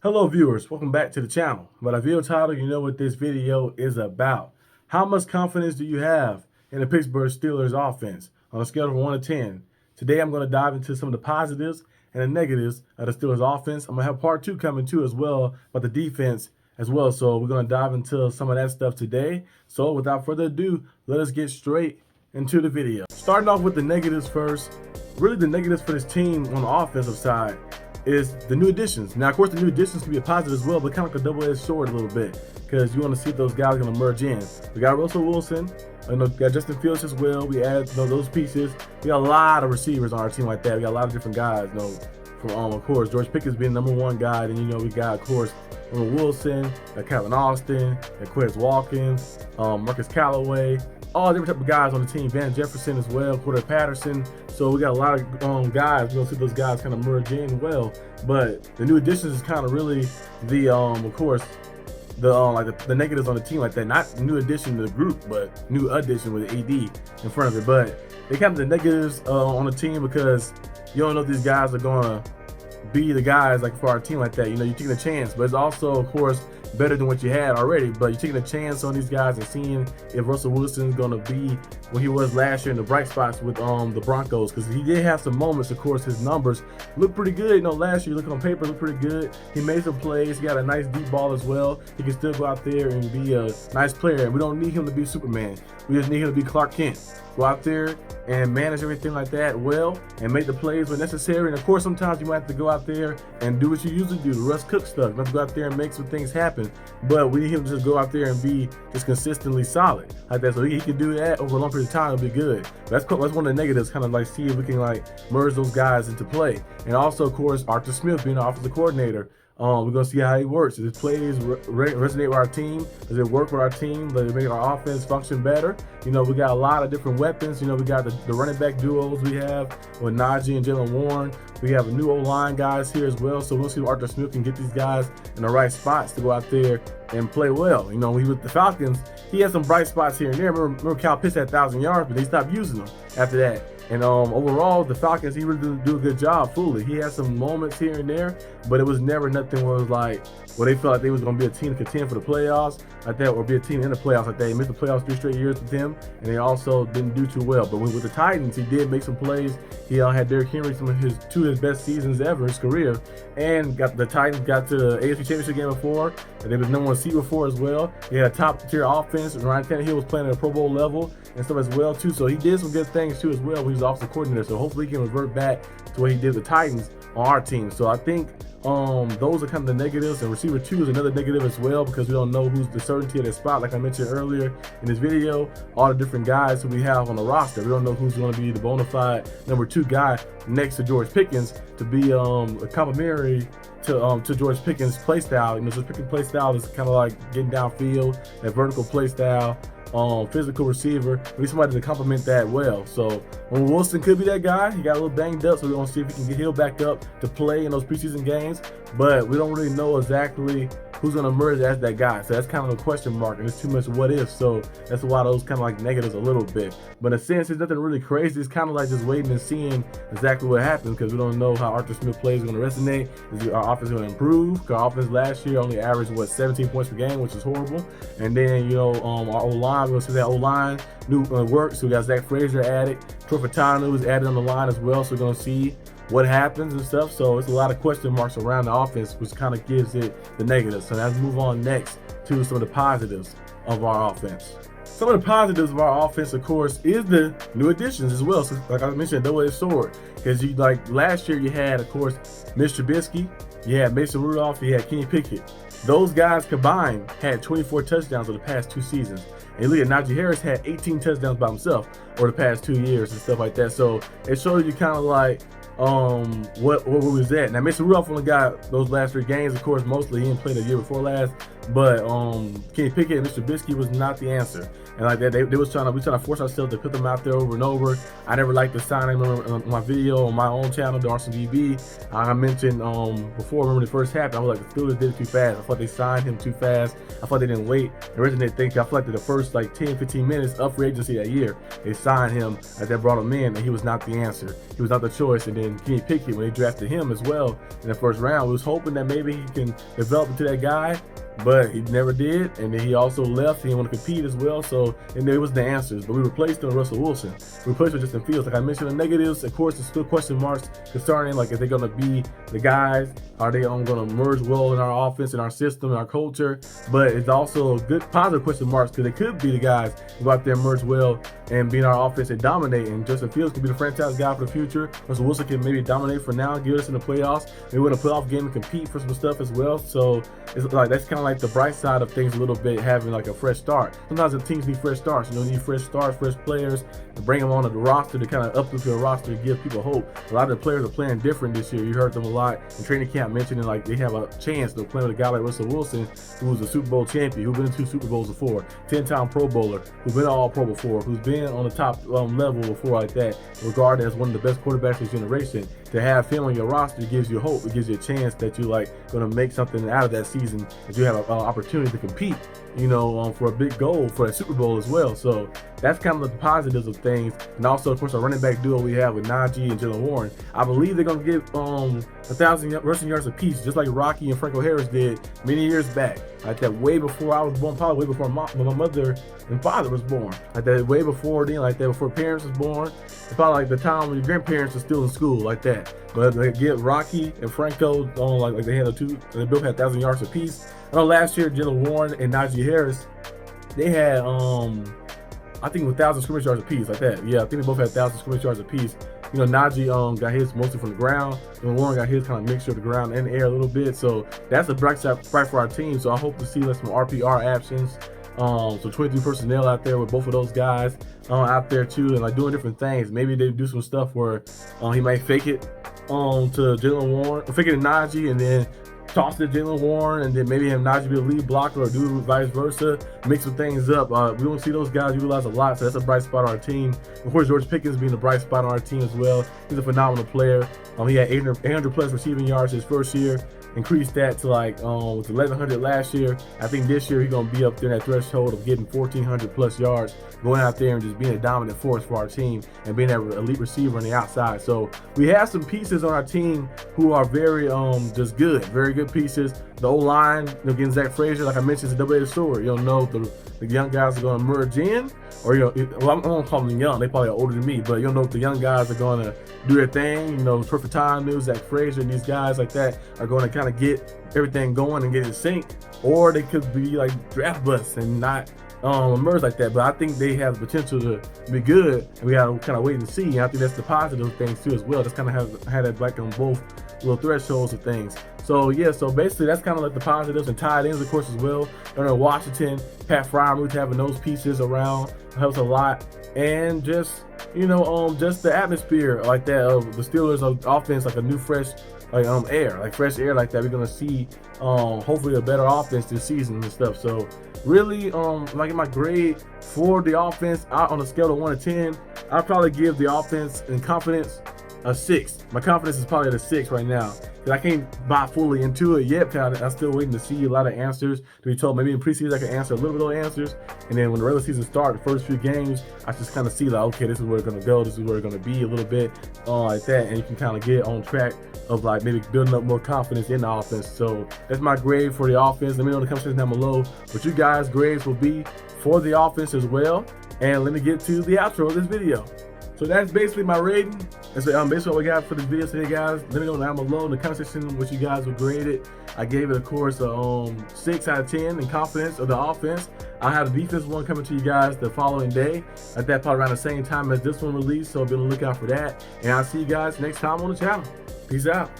Hello viewers, welcome back to the channel. By the video title, you know what this video is about. How much confidence do you have in the Pittsburgh Steelers offense on a scale of 1 to 10? Today I'm going to dive into some of the positives and the negatives of the Steelers offense. I'm going to have part 2 coming too as well about the defense as well. So we're going to dive into some of that stuff today. So without further ado, let us get straight into the video. Starting off with the negatives first. Really the negatives for this team on the offensive side is the new additions. Now, of course, the new additions can be a positive as well, but kind of like a double-edged sword a little bit because you want to see if those guys are going to merge in. We got Russell Wilson, we got Justin Fields as well. We add those pieces. We got a lot of receivers on our team like that. We got a lot of different guys. From of course, George Pickens being the #1 guy. Then we got, of course, Wilson, Calvin Austin, Quez Watkins, Marcus Callaway. All different type of guys on the team. Van Jefferson as well, Porter Patterson. So we got a lot of guys. We're gonna see those guys kind of merge in well. But the new additions is kind of really the of course the negatives on the team like that. Not new addition to the group, but new addition with the AD in front of it. But they kind of the negatives on the team because you don't know if these guys are gonna be the guys like for our team like that. You're taking a chance, but it's also of course better than what you had already, but you're taking a chance on these guys and seeing if Russell Wilson is going to be what he was last year in the bright spots with the Broncos, because he did have some moments. Of course, his numbers look pretty good. Last year, looking on paper, looked pretty good. He made some plays. He got a nice deep ball as well. He can still go out there and be a nice player, and we don't need him to be Superman. We just need him to be Clark Kent. Go out there and manage everything like that well and make the plays when necessary. And of course, sometimes you might have to go out there and do what you usually do, the Russ Cook stuff. You have to go out there and make some things happen. But we need him to just go out there and be just consistently solid like that. So he can do that over a long period of time. It'll be good. But that's one of the negatives, kind of like see if we can merge those guys into play. And also, of course, Arthur Smith being the offensive coordinator. We're going to see how he works. Does his plays resonate with our team? Does it work with our team? Does it make our offense function better? We got a lot of different weapons. We got the running back duos we have with Najee and Jalen Warren. We have a new O-line guys here as well. So we'll see if Arthur Smith can get these guys in the right spots to go out there and play well. He with the Falcons, he had some bright spots here and there. Remember Cal Pitts had 1,000 yards, but they stopped using them after that. And overall, the Falcons, he really didn't do a good job fully. He had some moments here and there, but it was never nothing where it was where they felt like they was going to be a team to contend for the playoffs like that, or be a team in the playoffs like that. He missed the playoffs 3 straight years with him, and they also didn't do too well. But with the Titans, he did make some plays. He had Derrick Henry two of his best seasons ever in his career, and the Titans got to the AFC Championship game before, and they was #1 seed before as well. He had a top-tier offense, and Ryan Tannehill was playing at a Pro Bowl level and stuff as well too. So he did some good things too as well when he was offensive coordinator. So hopefully he can revert back to what he did with the Titans on our team. So I think those are kind of the negatives, and receiver 2 is another negative as well because we don't know who's the certainty of that spot. Like I mentioned earlier in this video, all the different guys who we have on the roster, we don't know who's going to be the bona fide #2 guy next to George Pickens to be complementary to George Pickens' play style. George Pickens' play style is kind of like getting downfield, that vertical play style. Physical receiver. We need somebody to complement that well. So Wilson could be that guy. He got a little banged up, so we're gonna see if he can get healed back up to play in those preseason games. But we don't really know exactly who's gonna emerge as that guy. So that's kind of a question mark, and it's too much what if. So that's why those kind of negatives a little bit. But in a sense, it's nothing really crazy. It's kind of like just waiting and seeing exactly what happens because we don't know how Arthur Smith plays is gonna resonate. Is our offense gonna improve? Because our offense last year only averaged 17 points per game, which is horrible. And then our O-line, we're gonna see that O-line new work. So we got Zach Frazier added, Troy Fautanu was added on the line as well. So we're gonna see what happens and stuff. So it's a lot of question marks around the offense, which kind of gives it the negatives. So let's move on next to some of the positives of our offense. Some of the positives of our offense, of course, is the new additions as well. So like I mentioned, double-edged sword. Because last year you had, of course, Mitch Trubisky, you had Mason Rudolph, you had Kenny Pickett. Those guys combined had 24 touchdowns over the past 2 seasons. And look at Najee Harris had 18 touchdowns by himself over the past 2 years and stuff like that. So it shows you kind of what we was at. Now Mason Rudolph only got those last 3 games, of course. Mostly he didn't play the year before last, But Kenny Pickett and Mr. Trubisky was not the answer. And like that, we trying to force ourselves to put them out there over and over. I never liked the signing. On my video on my own channel, the Arsenal D.B, I mentioned before, remember when it first happened, I was like, the Steelers did it too fast. I thought they signed him too fast. I thought they didn't wait. Originally, I feel like the first like 10-15 minutes of free agency that year, they signed him, and they brought him in, and he was not the answer. He was not the choice. And then Kenny Pickett, when they drafted him as well in the first round, we was hoping that maybe he can develop into that guy. But he never did, and then he also left. He didn't want to compete as well, so and there was the answers. But we replaced him with Russell Wilson. We replaced him with Justin Fields. Like I mentioned, the negatives, of course, there's still question marks concerning like if they're going to be the guys. Are they going to merge well in our offense, in our system, in our culture? But it's also good positive question marks because they could be the guys who go out there and merge well and be in our offense and dominate. And Justin Fields could be the franchise guy for the future. Russell Wilson can maybe dominate for now, get us in the playoffs. Maybe win a playoff game and compete for some stuff as well. So it's like that's kind of like the bright side of things a little bit, having like a fresh start. Sometimes the teams need fresh starts. You know, need fresh starts, fresh players to bring them onto the roster to kind of uplift your roster to give people hope. A lot of the players are playing different this year. You heard them a lot in training camp mentioning like they have a chance to play with a guy like Russell Wilson, who was a Super Bowl champion, who's been in 2 Super Bowls before, 10-time Pro Bowler, who's been All Pro before, who's been on the top level before like that, regarded as one of the best quarterbacks of his generation. To have him on your roster gives you hope. It gives you a chance that you're like going to make something out of that season, that you have an opportunity to compete, you know, for a big goal for a Super Bowl as well. So that's kind of the positives of things. And also, of course, our running back duo we have with Najee and Jalen Warren. I believe they're going to get 1,000 rushing yards apiece, just like Rocky and Franco Harris did many years back. Like that, way before I was born, probably way before my mother and father was born. Like that, way before then, like that, before parents was born. It's probably like the time when your grandparents were still in school, like that. But they get Rocky and Franco on like they had they both had 1,000 yards apiece. I know last year Jalen Warren and Najee Harris, they had I think 1,000 scrimmage yards apiece, like that. Yeah, I think they both had 1,000 scrimmage yards apiece. You know, Najee got his mostly from the ground, and Warren got his kind of mixture of the ground and the air a little bit. So that's a bright for our team. So I hope to see some RPR actions. So 23 personnel out there with both of those guys out there too, and like doing different things. Maybe they do some stuff where he might fake it to Jalen Warren, fake it to Najee, and then toss it to Jalen Warren, and then maybe have Najee be a lead blocker or do vice versa, mix some things up. We don't see those guys utilize a lot, so that's a bright spot on our team. Of course, George Pickens being a bright spot on our team as well. He's a phenomenal player. He had 800 plus receiving yards his first year. Increased that to like with 1,100 last year. I think this year he's gonna be up there in that threshold of getting 1,400 plus yards, going out there and just being a dominant force for our team and being that elite receiver on the outside. So we have some pieces on our team who are very just good, very good pieces. The O-line, getting Zach Frazier, like I mentioned, is a double-edged sword. You don't know if the young guys are going to merge in, or well, I'm going to call them young. They probably are older than me, but you don't know if the young guys are going to do their thing. You know, Turf Time News, Zach Frazier, and these guys like that are going to kind of get everything going and get in sync, or they could be like draft busts and not emerge like that. But I think they have the potential to be good, and we got to kind of wait and see. And I think that's the positive things too as well. Just kind of have that back on both little thresholds of things. So yeah, so basically that's kind of like the positives, and tight ends of course as well. Washington, Pat Fryermuth, having those pieces around helps a lot, and just just the atmosphere like that of the Steelers offense, like a new fresh fresh air like that. We're gonna see hopefully a better offense this season and stuff. So really, like my grade for the offense out on a scale of 1 to 10, I'd probably give the offense and confidence a 6. My confidence is probably at a 6 right now, because I can't buy fully into it yet. I'm still waiting to see a lot of answers to be told. Maybe in preseason I can answer a little bit of those answers, and then when the regular season starts, the first few games, I just kind of see like, okay, this is where it's gonna go, this is where it's gonna be a little bit like that, and you can kind of get on track of like maybe building up more confidence in the offense. So that's my grade for the offense. Let me know in the comment section down below what you guys' grades will be for the offense as well, and let me get to the outro of this video. So that's basically my rating. That's basically what we got for this video today, guys. Let me know down below in the comment section what you guys would grade it. I gave it, of course, a 6 out of 10 in confidence of the offense. I have the defense one coming to you guys the following day, at that probably around the same time as this one released. So be on the lookout for that. And I'll see you guys next time on the channel. Peace out.